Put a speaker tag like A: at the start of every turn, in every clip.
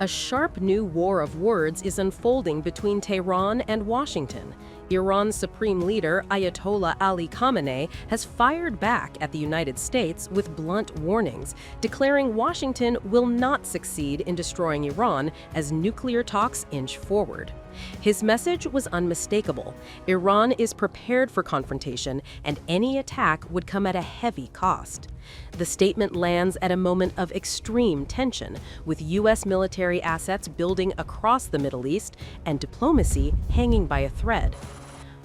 A: A sharp new war of words is unfolding between Tehran and Washington. Iran's supreme leader, Ayatollah Ali Khamenei, has fired back at the United States with blunt warnings, declaring Washington will not succeed in destroying Iran as nuclear talks inch forward. His message was unmistakable. Iran is prepared for confrontation, and any attack would come at a heavy cost. The statement lands at a moment of extreme tension, with U.S. military assets building across the Middle East and diplomacy hanging by a thread.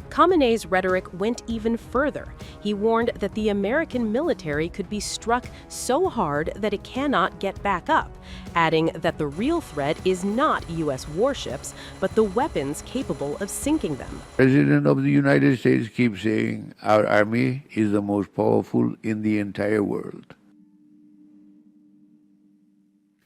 A: Khamenei's rhetoric went even further. He warned that the American military could be struck so hard that it cannot get back up, adding that the real threat is not U.S. warships, but the weapons capable of sinking them.
B: President of the United States keeps saying our army is the most powerful in the entire world.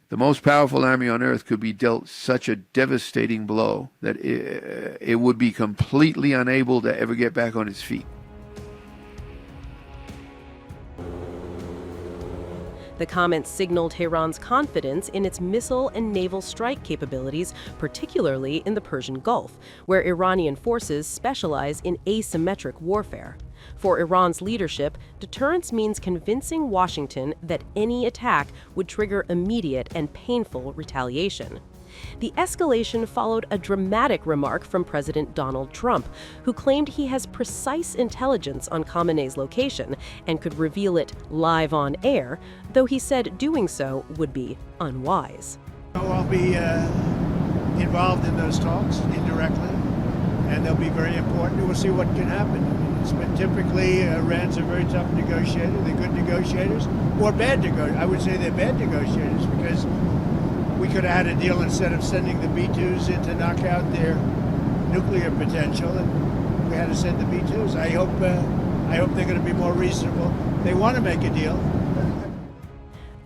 B: The most powerful army on earth could be dealt such a devastating blow that it would be completely unable to ever get back on its feet.
A: The comments signaled Tehran's confidence in its missile and naval strike capabilities, particularly in the Persian Gulf, where Iranian forces specialize in asymmetric warfare. For Iran's leadership, deterrence means convincing Washington that any attack would trigger immediate and painful retaliation. The escalation followed a dramatic remark from President Donald Trump, who claimed he has precise intelligence on Khamenei's location and could reveal it live on air, though he said doing so would be unwise.
C: I'll be involved in those talks indirectly, and they'll be very important. We'll see what can happen. It's been typically, Iran's a very tough negotiator. They're good negotiators, or bad negotiators. I would say they're bad negotiators because we could have had a deal instead of sending the B-2s in to knock out their nuclear potential, and we had to send the B-2s. I hope they're going to be more reasonable. They want to make a deal.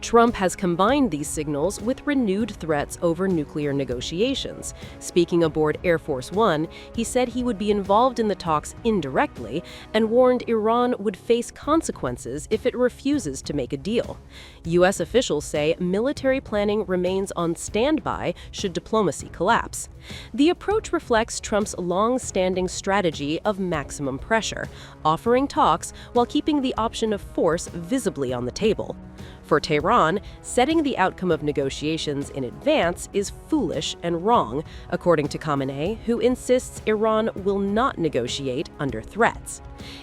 A: Trump has combined these signals with renewed threats over nuclear negotiations. Speaking aboard Air Force One, he said he would be involved in the talks indirectly and warned Iran would face consequences if it refuses to make a deal. U.S. officials say military planning remains on standby should diplomacy collapse. The approach reflects Trump's long-standing strategy of maximum pressure, offering talks while keeping the option of force visibly on the table. For Tehran, setting the outcome of negotiations in advance is foolish and wrong, according to Khamenei, who insists Iran will not negotiate under threats.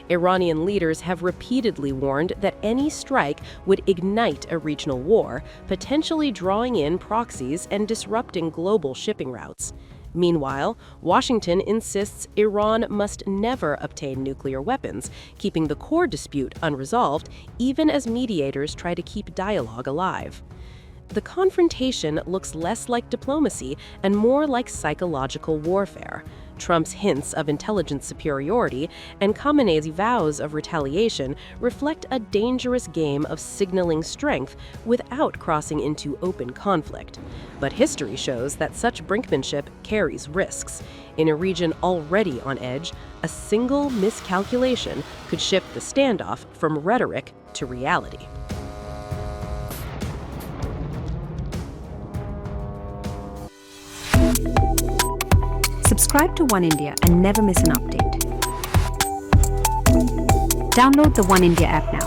A: Iranian leaders have repeatedly warned that any strike would ignite a regional war, potentially drawing in proxies and disrupting global shipping routes. Meanwhile, Washington insists Iran must never obtain nuclear weapons, keeping the core dispute unresolved even as mediators try to keep dialogue alive. The confrontation looks less like diplomacy and more like psychological warfare. Trump's hints of intelligence superiority and Khamenei's vows of retaliation reflect a dangerous game of signaling strength without crossing into open conflict. But history shows that such brinkmanship carries risks. In a region already on edge, a single miscalculation could shift the standoff from rhetoric to reality.
D: Subscribe to One India and never miss an update. Download the One India app now.